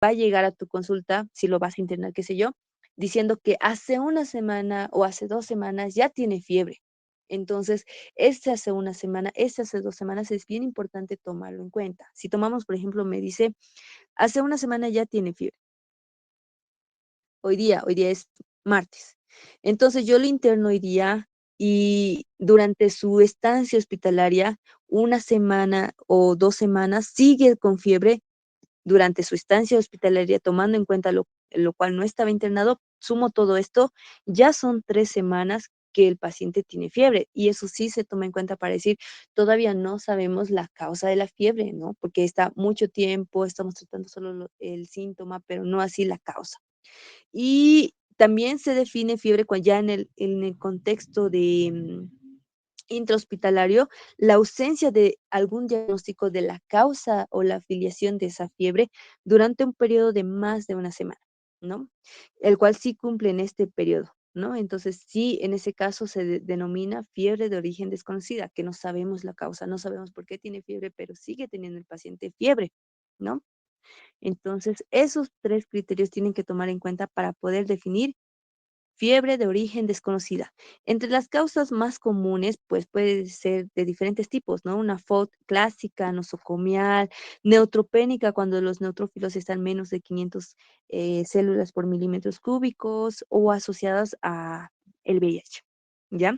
va a llegar a tu consulta, si lo vas a internar, qué sé yo, diciendo que hace una semana o hace 2 semanas ya tiene fiebre. Entonces, este hace una semana, este hace 2 semanas, es bien importante tomarlo en cuenta. Si tomamos, por ejemplo, me dice, hace una semana ya tiene fiebre. Hoy día es martes. Entonces, yo lo interno hoy día y durante su estancia hospitalaria, una semana o 2 semanas, sigue con fiebre durante su estancia hospitalaria, tomando en cuenta lo cual no estaba internado, sumo todo esto, ya son 3 semanas que el paciente tiene fiebre, y eso sí se toma en cuenta para decir, todavía no sabemos la causa de la fiebre, ¿no? Porque está mucho tiempo, estamos tratando solo el síntoma, pero no así la causa. Y también se define fiebre ya en el contexto de intrahospitalario, la ausencia de algún diagnóstico de la causa o la afiliación de esa fiebre durante un periodo de más de una semana, ¿no? El cual sí cumple en este periodo, ¿no? Entonces, sí, en ese caso se denomina fiebre de origen desconocida, que no sabemos la causa, no sabemos por qué tiene fiebre, pero sigue teniendo el paciente fiebre, ¿no? Entonces, esos 3 criterios tienen que tomar en cuenta para poder definir fiebre de origen desconocida. Entre las causas más comunes, pues puede ser de diferentes tipos, ¿no? Una FOD clásica, nosocomial, neutropénica, cuando los neutrófilos están menos de 500 células por milímetros cúbicos o asociadas a el VIH. ¿Ya?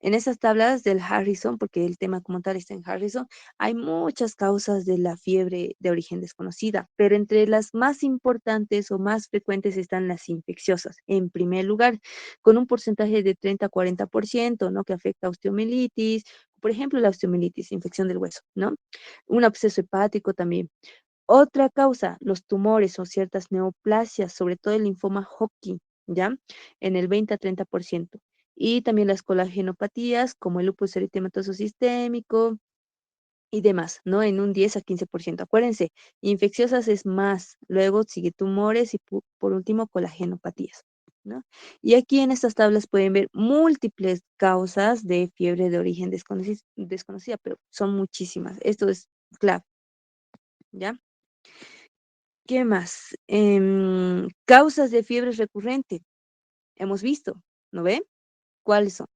En esas tablas del Harrison, porque el tema como tal está en Harrison, hay muchas causas de la fiebre de origen desconocida, pero entre las más importantes o más frecuentes están las infecciosas. En primer lugar, con un porcentaje de 30 a 40%, ¿no? Que afecta a osteomielitis, por ejemplo, la osteomielitis, infección del hueso, ¿no? Un absceso hepático también. Otra causa, los tumores o ciertas neoplasias, sobre todo el linfoma Hodgkin, ¿ya? En el 20 a 30%. Y también las colagenopatías, como el lupus eritematoso sistémico, y demás, ¿no? En un 10 a 15%. Acuérdense, infecciosas es más, luego sigue tumores y por último colagenopatías, ¿no? Y aquí en estas tablas pueden ver múltiples causas de fiebre de origen desconocida, pero son muchísimas. Esto es clave, ¿ya? ¿Qué más? Causas de fiebre recurrente. Hemos visto, ¿no ve? ¿Cuáles son?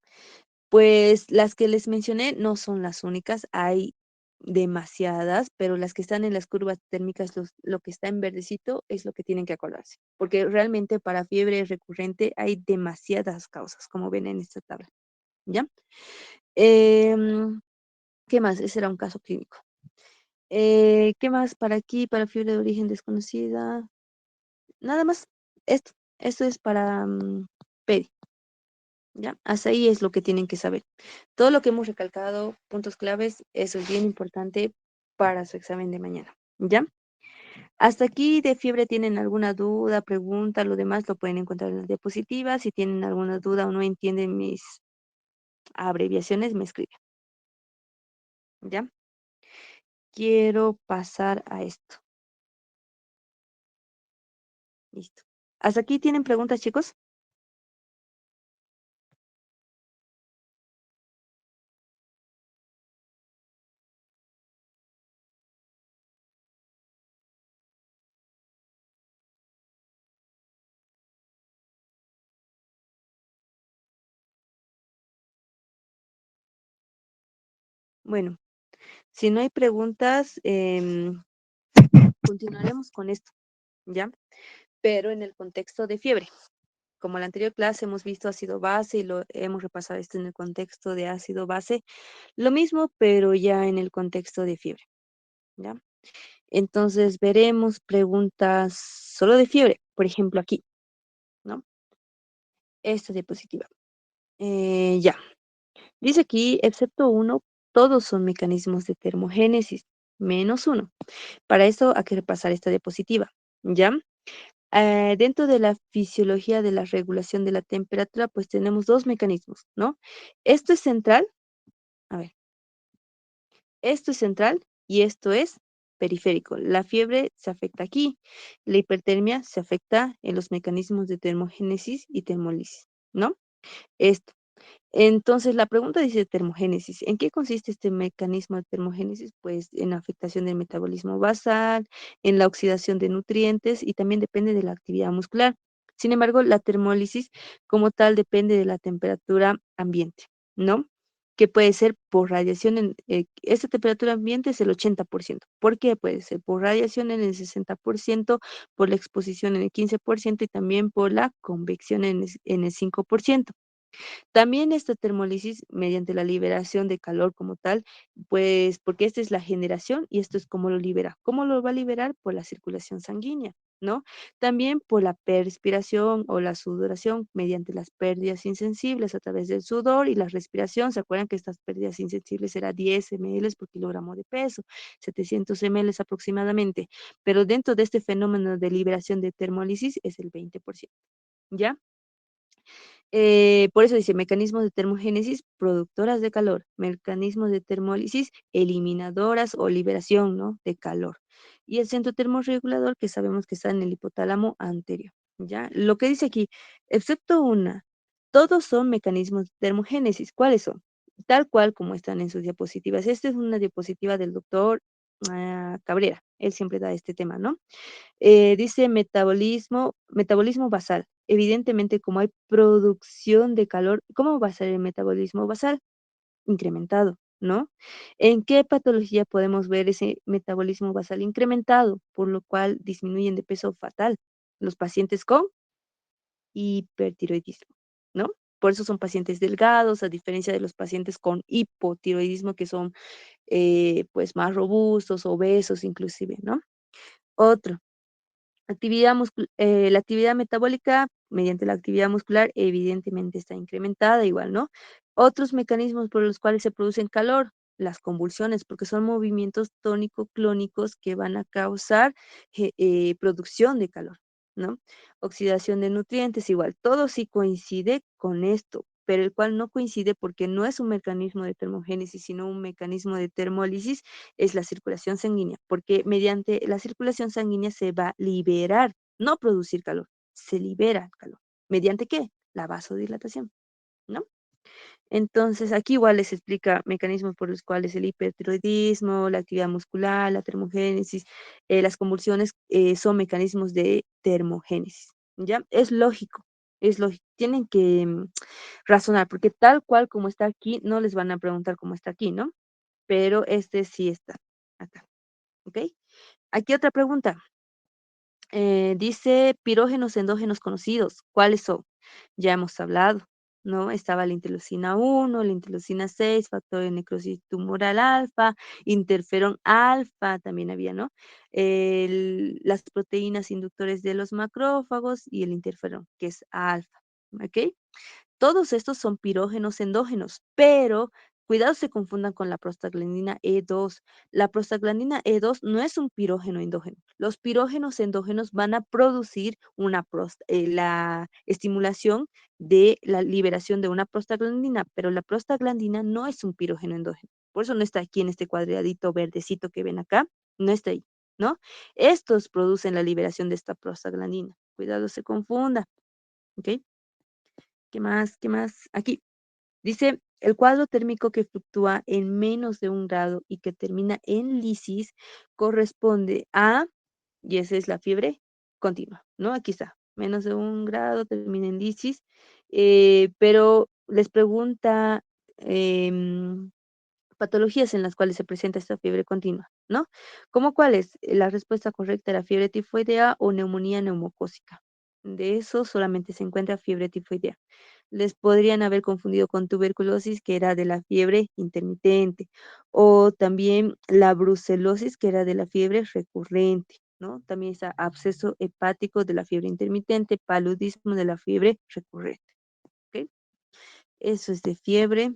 Pues las que les mencioné no son las únicas, hay demasiadas, pero las que están en las curvas térmicas, lo que está en verdecito es lo que tienen que acordarse, porque realmente para fiebre recurrente hay demasiadas causas, como ven en esta tabla, ¿ya? Em, ¿Qué más? Ese era un caso clínico. ¿Qué más para aquí, para fiebre de origen desconocida? Nada más, esto, esto es para PEDI. ¿Ya? Hasta ahí es lo que tienen que saber. Todo lo que hemos recalcado, puntos claves, eso es bien importante para su examen de mañana. ¿Ya? Hasta aquí de fiebre tienen alguna duda, pregunta, lo demás lo pueden encontrar en las diapositivas. Si tienen alguna duda o no entienden mis abreviaciones, me escriben. ¿Ya? Quiero pasar a esto. Listo. ¿Hasta aquí tienen preguntas, chicos? Bueno, si no hay preguntas, continuaremos con esto, ¿ya? Pero en el contexto de fiebre. Como la anterior clase hemos visto ácido base y lo hemos repasado esto en el contexto de ácido base, lo mismo, pero ya en el contexto de fiebre, ¿ya? Entonces veremos preguntas solo de fiebre, por ejemplo aquí, ¿no? Esta diapositiva. Ya, dice aquí, excepto uno, todos son mecanismos de termogénesis, menos uno. Para eso hay que repasar esta diapositiva, ¿ya? Dentro de la fisiología de la regulación de la temperatura, pues tenemos dos mecanismos, ¿no? Esto es central, a ver, esto es central y esto es periférico. La fiebre se afecta aquí, la hipertermia se afecta en los mecanismos de termogénesis y termólisis, ¿no? Esto. Entonces, la pregunta dice termogénesis. ¿En qué consiste este mecanismo de termogénesis? Pues en la afectación del metabolismo basal, en la oxidación de nutrientes y también depende de la actividad muscular. Sin embargo, la termólisis como tal depende de la temperatura ambiente, ¿no? Que puede ser por radiación esta temperatura ambiente es el 80%. ¿Por qué? Puede ser por radiación en el 60%, por la exposición en el 15% y también por la convección en el 5%. También esta termólisis mediante la liberación de calor como tal, pues porque esta es la generación y esto es cómo lo libera. ¿Cómo lo va a liberar? Por la circulación sanguínea, ¿no? También por la perspiración o la sudoración mediante las pérdidas insensibles a través del sudor y la respiración. ¿Se acuerdan que estas pérdidas insensibles eran 10 ml por kilogramo de peso, 700 ml aproximadamente? Pero dentro de este fenómeno de liberación de termólisis es el 20%, ¿ya? Por eso dice mecanismos de termogénesis productoras de calor, mecanismos de termólisis eliminadoras o liberación, ¿no? De calor. Y el centro termorregulador que sabemos que está en el hipotálamo anterior, ¿ya? Lo que dice aquí, excepto una, todos son mecanismos de termogénesis. ¿Cuáles son? Tal cual como están en sus diapositivas. Esta es una diapositiva del doctor Cabrera. Él siempre da este tema, ¿no? Dice metabolismo basal. Evidentemente, como hay producción de calor, ¿cómo va a ser el metabolismo basal? Incrementado, ¿no? ¿En qué patología podemos ver ese metabolismo basal incrementado, por lo cual disminuyen de peso fatal? Los pacientes con hipertiroidismo, ¿no? Por eso son pacientes delgados, a diferencia de los pacientes con hipotiroidismo, que son pues más robustos, obesos inclusive, ¿no? Otro. La actividad metabólica mediante la actividad muscular evidentemente está incrementada igual, ¿no? Otros mecanismos por los cuales se producen calor, las convulsiones, porque son movimientos tónico-clónicos que van a causar producción de calor, ¿no? Oxidación de nutrientes igual, todo sí coincide con esto, pero el cual no coincide porque no es un mecanismo de termogénesis, sino un mecanismo de termólisis es la circulación sanguínea, porque mediante la circulación sanguínea se va a liberar, no producir calor, se libera el calor. ¿Mediante qué? La vasodilatación, ¿no? Entonces, aquí igual les explica mecanismos por los cuales el hipertiroidismo, la actividad muscular, la termogénesis, las convulsiones son mecanismos de termogénesis, ¿ya? Es lógico. Tienen que razonar, porque tal cual como está aquí, no les van a preguntar cómo está aquí, ¿no? Pero este sí está acá. ¿Ok? Aquí otra pregunta. Dice pirógenos endógenos conocidos. ¿Cuáles son? Ya hemos hablado, ¿no? Estaba la interleucina 1, la interleucina 6, factor de necrosis tumoral alfa, interferón alfa también había, ¿no? Las proteínas inductores de los macrófagos y el interferón, que es alfa. ¿Ok? Todos estos son pirógenos endógenos, pero cuidado se confundan con la prostaglandina E2. La prostaglandina E2 no es un pirógeno endógeno. Los pirógenos endógenos van a producir la estimulación de la liberación de una prostaglandina, pero la prostaglandina no es un pirógeno endógeno. Por eso no está aquí en este cuadradito verdecito que ven acá, no está ahí, ¿no? Estos producen la liberación de esta prostaglandina. Cuidado se confunda, ¿ok? ¿Qué más? ¿Qué más? Aquí. Dice, el cuadro térmico que fluctúa en menos de 1 grado y que termina en lisis corresponde a, y esa es la fiebre continua, ¿no? Aquí está, menos de 1 grado, termina en lisis, pero les pregunta patologías en las cuales se presenta esta fiebre continua, ¿no? ¿Cómo cuáles? La respuesta correcta era fiebre tifoidea o neumonía neumocócica. De eso solamente se encuentra fiebre tifoidea. Les podrían haber confundido con tuberculosis, que era de la fiebre intermitente, o también la brucelosis, que era de la fiebre recurrente, ¿no? También está absceso hepático de la fiebre intermitente, paludismo de la fiebre recurrente, ¿ok? Eso es de fiebre.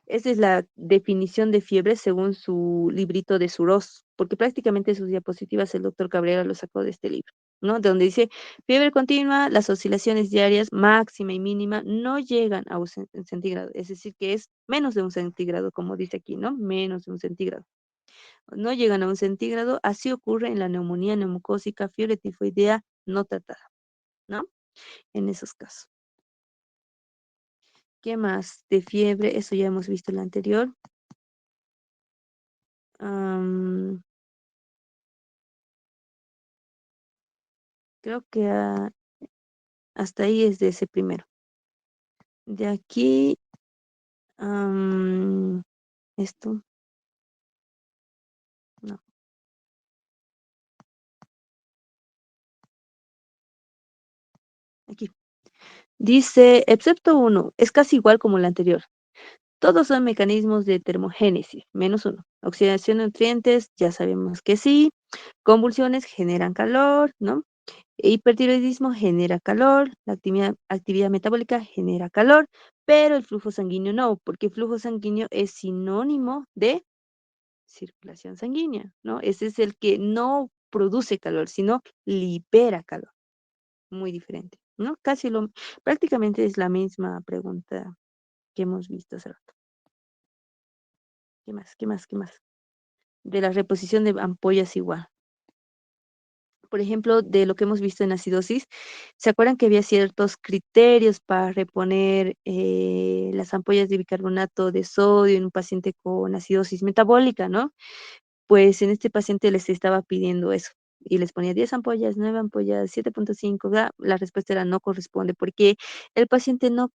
Esa es la definición de fiebre según su librito de Suros, porque prácticamente sus diapositivas el doctor Cabrera lo sacó de este libro, ¿no? De donde dice, fiebre continua, las oscilaciones diarias máxima y mínima no llegan a un centígrado, es decir, que es menos de 1 centígrado, como dice aquí, ¿no? Menos de 1 centígrado. No llegan a 1 centígrado, así ocurre en la neumonía neumocócica, fiebre tifoidea no tratada, ¿no? En esos casos. ¿Qué más? De fiebre, eso ya hemos visto en la anterior. Am, creo que hasta ahí es de ese primero. De aquí, am, esto, no, aquí. Dice, excepto uno, es casi igual como el anterior. Todos son mecanismos de termogénesis, menos uno. Oxidación de nutrientes, ya sabemos que sí. Convulsiones generan calor, ¿no? Hipertiroidismo genera calor, la actividad metabólica genera calor, pero el flujo sanguíneo no, porque el flujo sanguíneo es sinónimo de circulación sanguínea, ¿no? Ese es el que no produce calor, sino libera calor. Muy diferente, ¿no? Prácticamente es la misma pregunta que hemos visto hace rato. ¿Qué más? ¿Qué más? ¿Qué más? De la reposición de ampollas igual. Por ejemplo, de lo que hemos visto en acidosis, ¿se acuerdan que había ciertos criterios para reponer las ampollas de bicarbonato de sodio en un paciente con acidosis metabólica, ¿no? Pues en este paciente les estaba pidiendo eso y les ponía 10 ampollas, 9 ampollas, 7,5. La respuesta era no corresponde porque el paciente no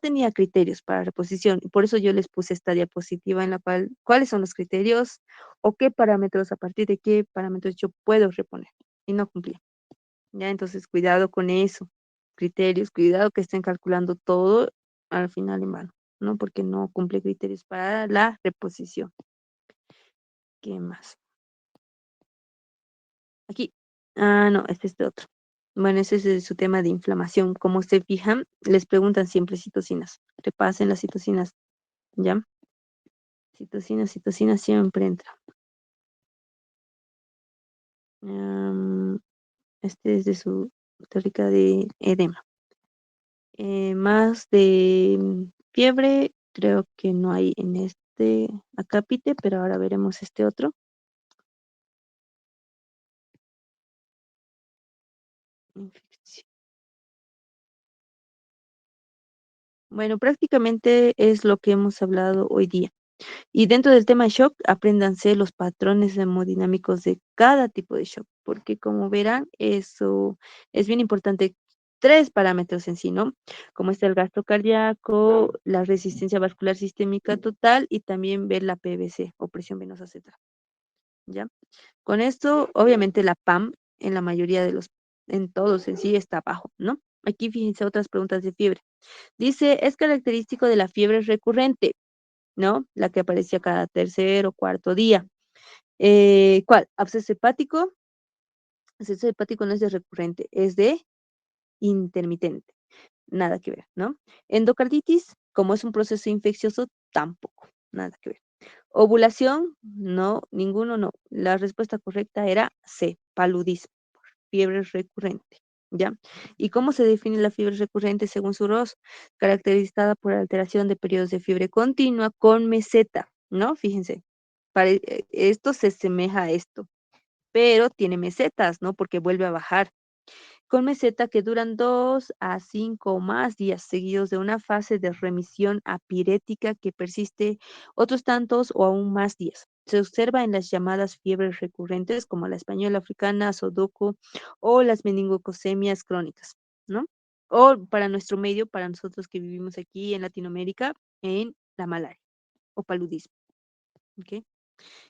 tenía criterios para reposición. Y por eso yo les puse esta diapositiva en la cual, cuáles son los criterios o qué parámetros, a partir de qué parámetros yo puedo reponer. Y no cumplía. Ya, entonces cuidado con eso. Criterios, cuidado que estén calculando todo al final en vano, ¿no? Porque no cumple criterios para la reposición. ¿Qué más? Aquí. Ah, no, este es de otro. Bueno, ese es de su tema de inflamación. Como se fijan, les preguntan siempre citocinas. Repasen las citocinas, ¿ya? Citocinas siempre entra. Am, este es de su teórica de edema. Más de fiebre, creo que no hay en este acápite, pero ahora veremos este otro. Infección. Bueno, prácticamente es lo que hemos hablado hoy día. Y dentro del tema shock, apréndanse los patrones hemodinámicos de cada tipo de shock, porque como verán, eso es bien importante. Tres parámetros en sí, ¿no? Como está el gasto cardíaco, la resistencia vascular sistémica total y también ver la PVC o presión venosa central, ¿ya? Con esto, obviamente la PAM en la mayoría de en todos en sí está bajo, ¿no? Aquí fíjense otras preguntas de fiebre. Dice, es característico de la fiebre recurrente, ¿no? La que aparecía cada tercer o cuarto día. ¿Cuál? Absceso hepático. Absceso hepático no es de recurrente, es de intermitente. Nada que ver, ¿no? Endocarditis, como es un proceso infeccioso, tampoco, nada que ver. Ovulación, no, ninguno no. La respuesta correcta era C, paludismo, fiebre recurrente, ¿ya? ¿Y cómo se define la fiebre recurrente según su ROS? Caracterizada por alteración de periodos de fiebre continua con meseta, ¿no? Fíjense, esto se asemeja a esto, pero tiene mesetas, ¿no? Porque vuelve a bajar con meseta que duran 2 a 5 o más días seguidos de una fase de remisión apirética que persiste otros tantos o aún más días. Se observa en las llamadas fiebres recurrentes como la española africana, sodoco o las meningococemias crónicas, ¿no? O para nuestro medio, para nosotros que vivimos aquí en Latinoamérica, en la malaria o paludismo. ¿Ok?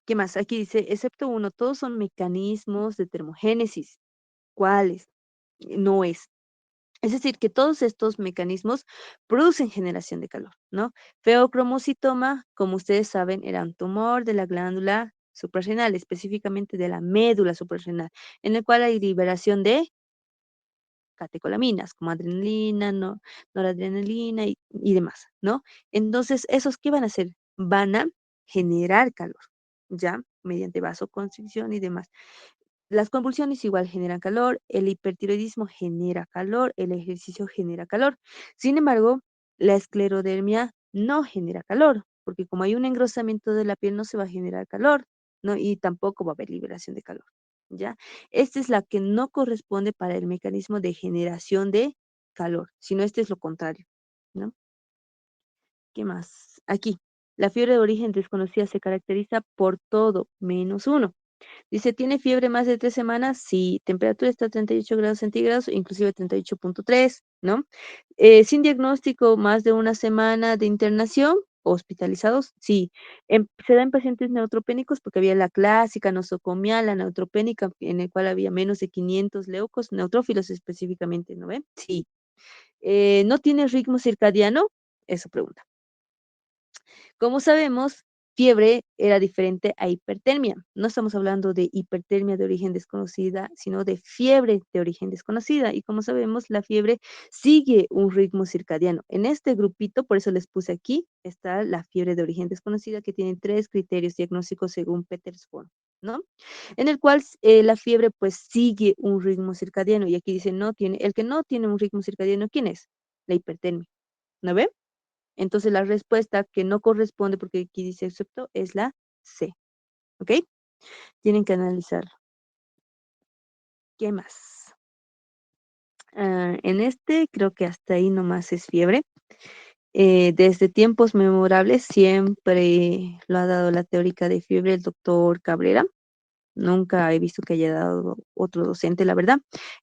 ¿Qué más? Aquí dice, excepto uno, todos son mecanismos de termogénesis. ¿Cuáles? No es. Es decir, que todos estos mecanismos producen generación de calor, ¿no? Feocromocitoma, como ustedes saben, era un tumor de la glándula suprarrenal, específicamente de la médula suprarrenal, en el cual hay liberación de catecolaminas, como adrenalina, noradrenalina y demás, ¿no? Entonces, ¿esos qué van a hacer? Van a generar calor, ¿ya? Mediante vasoconstricción y demás. Las convulsiones igual generan calor, el hipertiroidismo genera calor, el ejercicio genera calor. Sin embargo, la esclerodermia no genera calor, porque como hay un engrosamiento de la piel no se va a generar calor, ¿no? Y tampoco va a haber liberación de calor, ¿ya? Esta es la que no corresponde para el mecanismo de generación de calor, sino este es lo contrario, ¿no? ¿Qué más? Aquí, la fiebre de origen desconocida se caracteriza por todo menos uno. Dice, ¿tiene fiebre más de 3 semanas? Sí. Temperatura está a 38 grados centígrados, inclusive 38,3, ¿no? Sin diagnóstico, más de una semana de internación, hospitalizados, sí. Se da en pacientes neutropénicos porque había la clásica nosocomial, la neutropénica, en el cual había menos de 500 leucos, neutrófilos específicamente, ¿no ven? Sí. ¿No tiene ritmo circadiano? Eso pregunta. Como sabemos, fiebre era diferente a hipertermia. No estamos hablando de hipertermia de origen desconocida, sino de fiebre de origen desconocida. Y como sabemos, la fiebre sigue un ritmo circadiano. En este grupito, por eso les puse aquí, está la fiebre de origen desconocida, que tiene 3 criterios diagnósticos según Petersburg, ¿no? En el cual la fiebre pues sigue un ritmo circadiano. Y aquí dice, no tiene, el que no tiene un ritmo circadiano, ¿quién es? La hipertermia. ¿No ve? Entonces la respuesta que no corresponde, porque aquí dice excepto, es la C. ¿Ok? Tienen que analizarlo. ¿Qué más? En este creo que hasta ahí nomás es fiebre. Desde tiempos memorables siempre lo ha dado la teórica de fiebre el doctor Cabrera. Nunca he visto que haya dado otro docente, la verdad.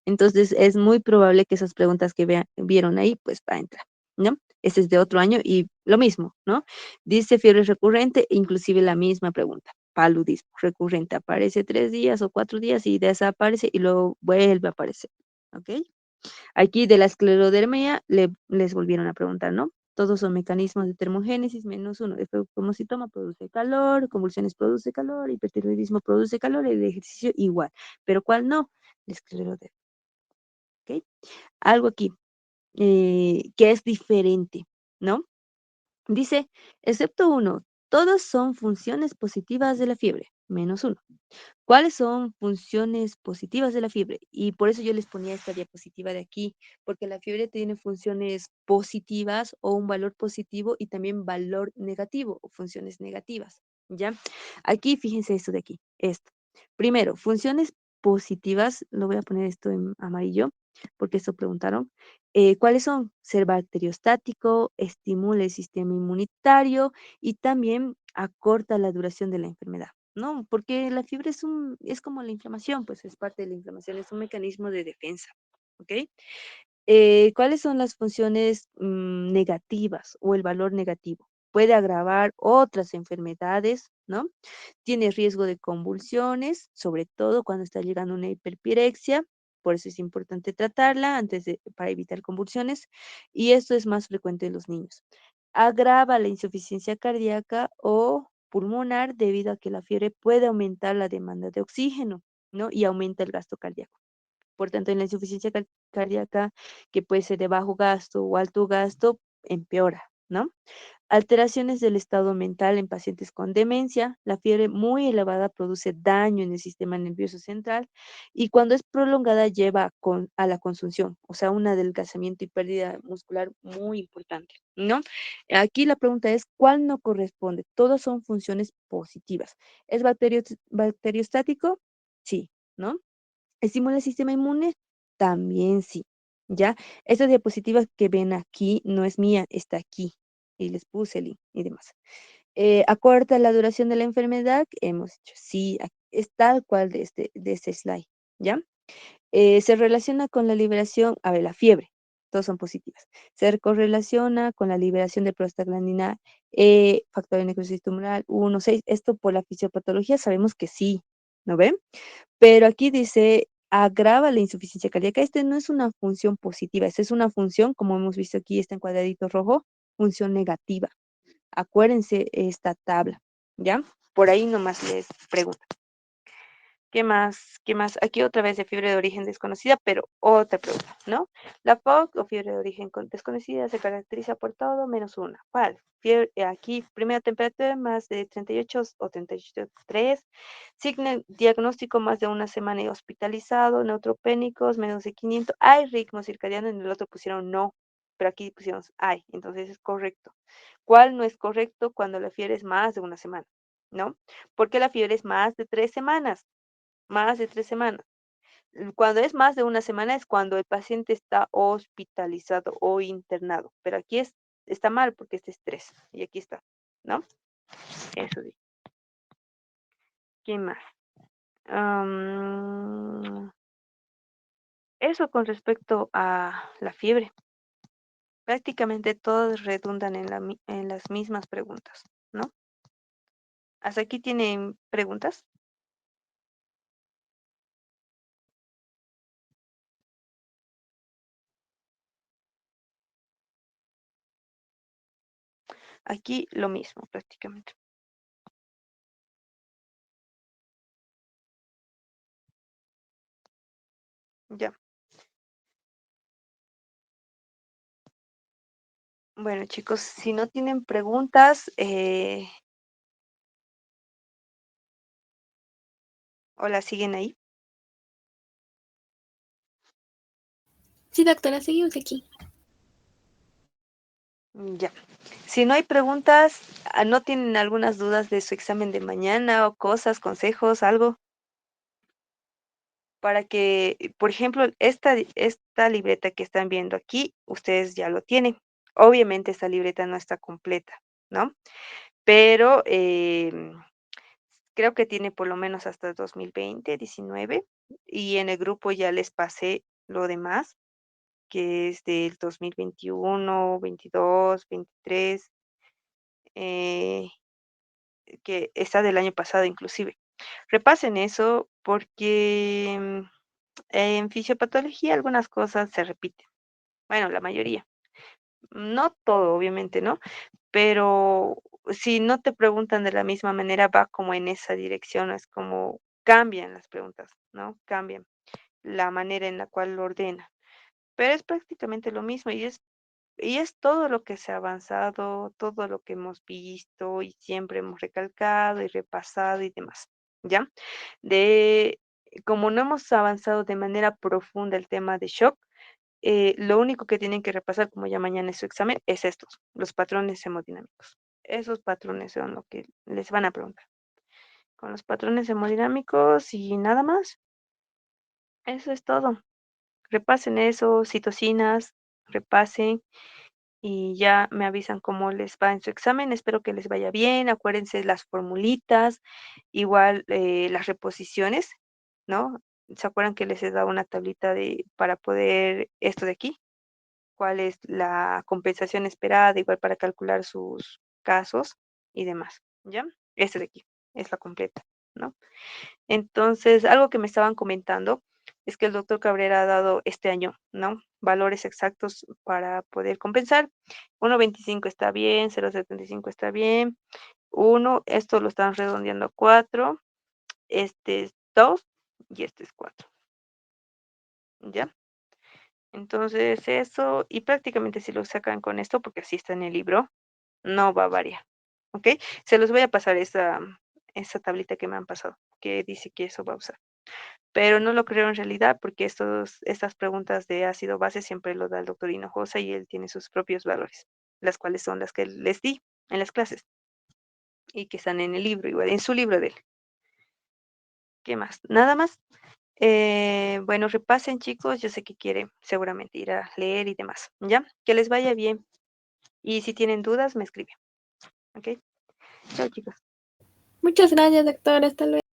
Entonces es muy probable que esas preguntas que vieron ahí, pues va a entrar, ¿no? Ese es de otro año y lo mismo, ¿no? Dice fiebre recurrente, inclusive la misma pregunta. Paludismo recurrente, aparece 3 días o 4 días y desaparece y luego vuelve a aparecer, ¿ok? Aquí de la esclerodermia les volvieron a preguntar, ¿no? Todos son mecanismos de termogénesis, menos uno. Como si toma produce calor, convulsiones produce calor, hipertiroidismo produce calor, el ejercicio igual. Pero ¿cuál no? La esclerodermia, ¿ok? Algo aquí que es diferente, ¿no? Dice, excepto uno, todos son funciones positivas de la fiebre, menos uno. ¿Cuáles son funciones positivas de la fiebre? Y por eso yo les ponía esta diapositiva de aquí, porque la fiebre tiene funciones positivas o un valor positivo y también valor negativo o funciones negativas, ¿ya? Aquí fíjense esto de aquí, esto. Primero, funciones positivas, lo voy a poner esto en amarillo, porque esto preguntaron. ¿Cuáles son? Ser bacteriostático, estimula el sistema inmunitario y también acorta la duración de la enfermedad. No, porque la fiebre es como la inflamación, pues es parte de la inflamación, es un mecanismo de defensa, ¿ok? ¿Cuáles son las funciones negativas o el valor negativo? Puede agravar otras enfermedades, ¿no? Tiene riesgo de convulsiones, sobre todo cuando está llegando una hiperpirexia, por eso es importante tratarla para evitar convulsiones, y esto es más frecuente en los niños. Agrava la insuficiencia cardíaca o pulmonar debido a que la fiebre puede aumentar la demanda de oxígeno, ¿no? Y aumenta el gasto cardíaco. Por tanto, en la insuficiencia cardíaca, que puede ser de bajo gasto o alto gasto, empeora, ¿no? Alteraciones del estado mental en pacientes con demencia. La fiebre muy elevada produce daño en el sistema nervioso central y cuando es prolongada lleva a la consunción, o sea, un adelgazamiento y pérdida muscular muy importante, ¿no? Aquí la pregunta es, ¿cuál no corresponde? Todas son funciones positivas. ¿Es bacteriostático? Sí, ¿no? ¿Estimula el sistema inmune? También sí, ¿ya? Esta diapositiva que ven aquí no es mía, está aquí. Y les puse el link y demás. ¿Acorta la duración de la enfermedad? Hemos dicho, sí, es tal cual de este slide, ¿ya? Se relaciona con la liberación, a ver, la fiebre, todos son positivas. Se correlaciona con la liberación de prostaglandina factor de necrosis tumoral 1, 6. Esto por la fisiopatología sabemos que sí, ¿no ven? Pero aquí dice, agrava la insuficiencia cardíaca. Este no es una función positiva, esta es una función, como hemos visto aquí, está en cuadradito rojo, función negativa. Acuérdense esta tabla, ¿ya? Por ahí nomás les pregunto. ¿Qué más? ¿Qué más? Aquí otra vez de fiebre de origen desconocida, pero otra pregunta, ¿no? La FOC o fiebre de origen desconocida se caracteriza por todo menos una. ¿Cuál? Fiebre, aquí, primera temperatura más de 38 o 38,3. Signo diagnóstico más de una semana y hospitalizado. Neutropénicos menos de 500. Hay ritmo circadiano, en el otro pusieron no, pero aquí pusimos hay, entonces es correcto. ¿Cuál no es correcto cuando la fiebre es más de una semana? ¿No? Porque la fiebre es más de 3 semanas. Más de 3 semanas. Cuando es más de una semana es cuando el paciente está hospitalizado o internado, pero aquí está mal porque este es 3 y aquí está, ¿no? Eso sí. ¿Qué más? Am, eso con respecto a la fiebre. Prácticamente todos redundan en las mismas preguntas, ¿no? ¿Hasta aquí tienen preguntas? Aquí lo mismo prácticamente. Ya. Bueno, chicos, si no tienen preguntas, o la siguen ahí. Sí, doctora, seguimos aquí. Ya. Si no hay preguntas, ¿no tienen algunas dudas de su examen de mañana o cosas, consejos, algo? Para que, por ejemplo, esta libreta que están viendo aquí, ustedes ya lo tienen. Obviamente esta libreta no está completa, ¿no? Pero creo que tiene por lo menos hasta 2020, 19, y en el grupo ya les pasé lo demás, que es del 2021, 22, 23, eh, que está del año pasado inclusive. Repasen eso porque en fisiopatología algunas cosas se repiten. Bueno, la mayoría. No todo, obviamente, ¿no? Pero si no te preguntan de la misma manera, va como en esa dirección, es como cambian las preguntas, ¿no? Cambian la manera en la cual lo ordena. Pero es prácticamente lo mismo y es todo lo que se ha avanzado, todo lo que hemos visto y siempre hemos recalcado y repasado y demás, ¿ya? De como no hemos avanzado de manera profunda el tema de shock, lo único que tienen que repasar, como ya mañana es su examen, es estos, los patrones hemodinámicos. Esos patrones son lo que les van a preguntar. Con los patrones hemodinámicos y nada más, eso es todo. Repasen eso, citocinas, repasen y ya me avisan cómo les va en su examen. Espero que les vaya bien. Acuérdense las formulitas, igual las reposiciones, ¿no? ¿Se acuerdan que les he dado una tablita para poder esto de aquí? ¿Cuál es la compensación esperada? Igual para calcular sus casos y demás, ¿ya? Este de aquí es la completa, ¿no? Entonces, algo que me estaban comentando es que el doctor Cabrera ha dado este año, ¿no? Valores exactos para poder compensar. 1,25 está bien, 0,75 está bien. Uno, esto lo están redondeando a 4, este es 2 y este es 4, ¿ya? Entonces, eso, y prácticamente si lo sacan con esto, porque así está en el libro, no va a variar, ¿ok? Se los voy a pasar esa tablita que me han pasado, que dice que eso va a usar. Pero no lo creo en realidad porque estas preguntas de ácido base siempre lo da el doctor Hinojosa y él tiene sus propios valores, las cuales son las que les di en las clases y que están en el libro, igual, en su libro de él. ¿Qué más? Nada más. Bueno, repasen chicos, yo sé que quieren seguramente ir a leer y demás, ¿ya? Que les vaya bien. Y si tienen dudas, me escriben, ¿ok? Chao chicos. Muchas gracias, doctora. Hasta luego.